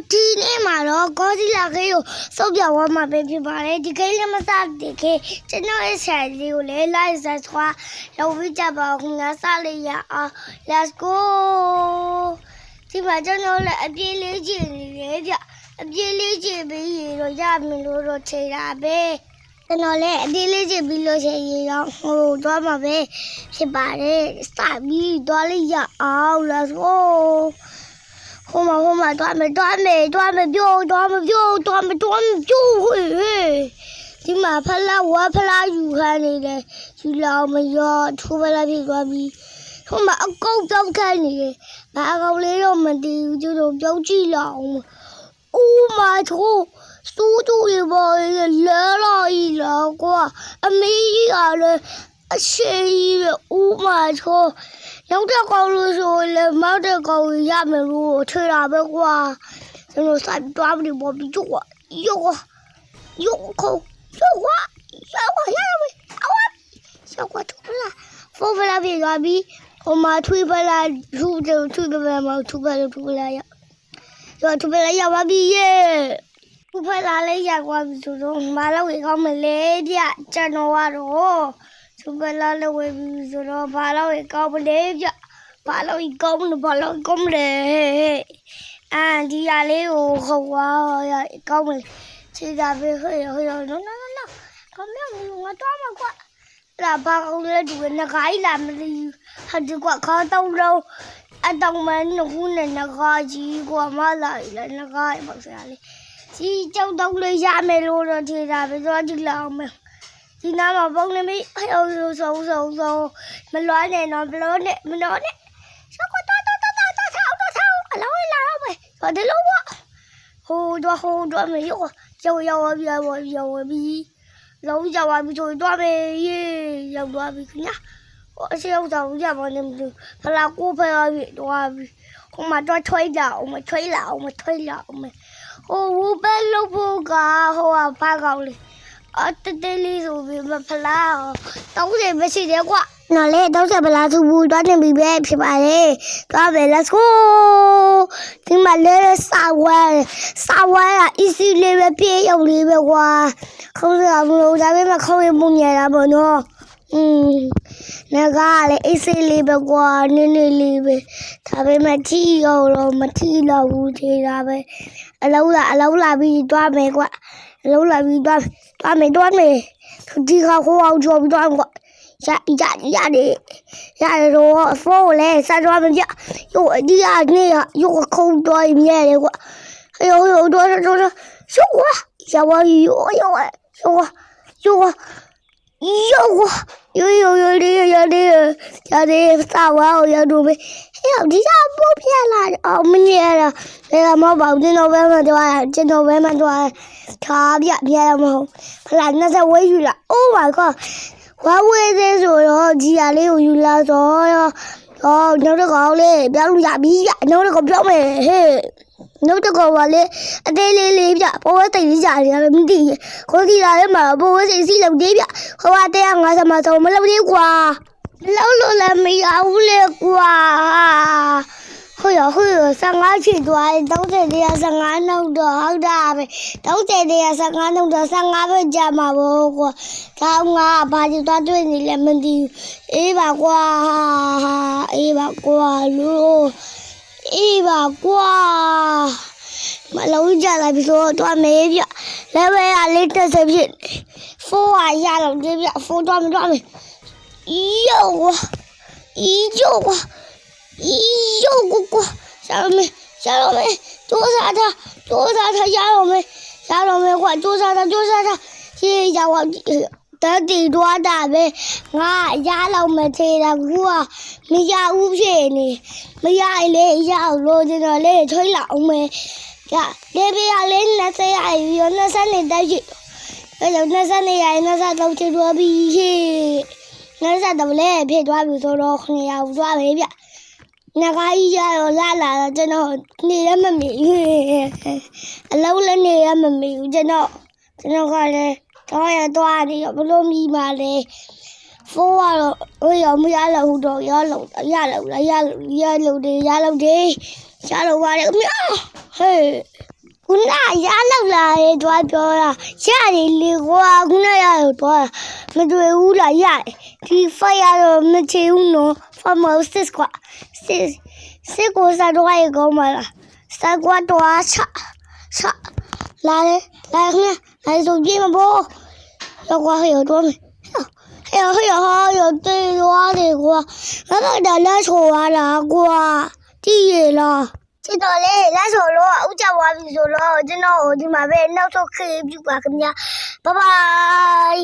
Tini Maro, Godzilla Rio, Sobia Wama Baby Mare, the Kalamasa, the K, General said, you realize that's why you reach about Nasalia. Let's go. Timajano, a village, a village, be Yamino Terabe. And all that village below say, oh, Dama Bay, Shibare, Stabby, Dolly, oh, let's go. Homa, Dame, Tima Pala, Wapala, you honey, you love me, your Tubala Bigabi. Homa, a goat of candy, Bago Leo Madi, you don't long. Oh, my toe, so do you boy, Lera, a me, a shade, oh, my toe. နောက်တော့ကောင်းလို့ဆိုလည်းမောက်တဲ့ကောင်ရမယ်လို့ထွေတာပဲကွာကျွန်တော်စိုက်တွားပြီးပေါ်ပြီးကြောက်ရုပ်ခုံရုပ်ကွာရရမယ်အော်ရောက်ကွာထူလာဖိုးဖလာပြေသွားပြီးဟိုမှာထွေဖလာထူပဲမှာထူဖလာရောက်ထူဖလာရောက်ပါပြီရဲ့ထူဖလာလေးရောက်သွားပြီဆိုတော့မလောက်ရကောင်းမလဲဗျကျွန်တော်ကတော့သူကလာလို့ဝေပြီးဆိုတော့ဘာလို့ကောင်းမလဲဗျဘာလို့ကောင်းမလဲဒီရလေးကိုခေါ်သွားရကောင်းမလဲခြေသာပဲဟဲ့နော်ကောင်းမလို့ငါတော့မှာကွာလာဘာကောင်းလဲဒီကငါးလာမလို့ဟာဒီကွာခေါင်းတော့လို့အတောင်မနှခုနဲ့ငါးကြီးကွာမလာလေငါးပေါ့ဆရာလေးကြီးကြောက်တော့လေးရမယ်လို့တော့ခြေသာပဲဆိုတော့ကြည့်လောက်အောင်မယ်ဒီနားမှာပုံနေပြီဟိုမလွားနဲ့နော်ဘလို့နဲ့မလို့နဲ့ဆောက်တော့အလောင်းလာတော့မယ်ဒီလိုပေါ့ဟိုတော့မေရောက်ပြီလုံးရောက်ပြီဆိုတော့မေရောက်သွားပြီခင်ဗျာဟိုအရှိရောက်တော့ရပါနေမလို့ဖလာကိုဖလာပြီတော့ပြီဟိုမှာတော့ထွေးလာအောင်ဟိုပဲလို့ဖို့ကဟိုဘာကောင်းလဲတဲလေးဆိုပြီးမဖလား30မရှိတယ်ကွာနော်လေ30ဖလားသူဘူးတွားတင်ပြီးပဲဖြစ်ပါလေတွားပဲ let's go ဒီမှာလေစာဝဲက easy လေးပဲပြေးရောက်လေးပဲကွာခေါင်းစားမလို့ဒါပေမဲ့ခေါင်းရပုံညာတာပေါ့နော်ငါကလည်း easy လေးပဲကွာနည်းလေးပဲဒါပေမဲ့ထီရောတော့မထီတော့ဘူးသေးတာပဲအလုံးလာပြီးတွားမယ်ကွာအလုံးလာပြီးတွားမယ်ဒီကဟိုအောင်ကြော်ပြီးတော့ကွာရတယ်တော့ဖိုးလေစားတော့မပြဒီကနေခုံတော့မြဲတယ်ကွာတော့တော့ရှုပ်ကွာရောက်ရတယ်စာဝါရောက်တော့မေဒီကပို့ပြလာအောင်မနေရတာမဟုတ်ပါဘူးကျွန်တော်ပဲမှသွားထားပြရမဟုတ်ဖလာ20ဝေးယူလာ Oh my god ဝါဝေးသေးဆိုတော့ကြီးရလေးကိုယူလာတော့နောက်တော့ကောင်းလေးပြောင်းလို့ရပြီနောက်တော့ပြောင်းမယ်ဟဲ့နောက်တော့ကလည်းအသေးလေးပြပေါ်ဝဲတိတ်လေးကြရတယ်မသိခေါ်ကြည့်လာတယ်မှာပေါ်ဝဲစိတ်စီးလောက်သေးပြဟိုက150မှာဆုံးမလောက်သေးကွာလောက်လို့လည်းမရဘူးလေကွာဟို15ချီသွားရင်30တရား15နောက်တော့ဟုတ်တာပဲ30တရား15နောက်တော့15ပဲကြာမှာပေါ့ကွာဒါငါဘာကြီးသွားတွေ့နေလဲမသိဘူးအေးပါကွာလို့မလုံးကြလာပြီဆိုတော့မေးပြလဲပဲအလေးတက်စဖြစ်4ရတော့ဒီပြ4တော့မတော့မေးယောကွာရှာတော့မေစူးစားထားရတော့မေကွာစူးစားထားရှေးရောက်တတိတော့တာပဲငါရလောက်မသေးတာကူကမရဘူးဖြစ်နေမရလေရောက်လို့ကျွန်တော်လေးထွေးလောက်မေလေပြရလေး20ရယူ20နဲ့တက်ရှိအဲ့တော့20နဲ့ရရင်20တော့ချတော့ပြီရှေး20တော့လေဖြစ်သွားပြီဆိုတော့900ရောက်သွားပြီဗျငါကကြီးရတော့လာကျွန်တော်နေရမမီအလုံးလည်းနေရမမီဘူးကျွန်တော်ကလည်းတော့ရတော့နေဘလို့မိပါလေဖိုးကတော့ရောမရလို့တော့ရလို့တယ်ရှားလို့ပါလေဟဲ့ ခုနရလောက်လာရဲတွားပြောတာရတယ်လေကွာခုနရတော့တွားမတွေ့ဘူးလားရတယ်ဒီဖိုင်ရတော့မချေဘူးနော်ဖမစစ်ကွာစစ်ကိုစားတော့ရကောင်းပါလားစားကွာတွားချလာလေလာခနဲ့လာဆိုပြေးမဘောရောက်ကွာဟဲ့တော့မယ်ဟဲ့တေးရတယ်ကွာငါတော့လက်ချော်ရတာကွာကြည့်ရလားချစ်တော်လေးလက်ဆိုလို့ဥကြဝါပြီဆိုတော့ကျွန်တော်ဒီမှာပဲနောက်ဆုံးခေတ်ပြုပါခင်ဗျာဘိုင်ဘိုင်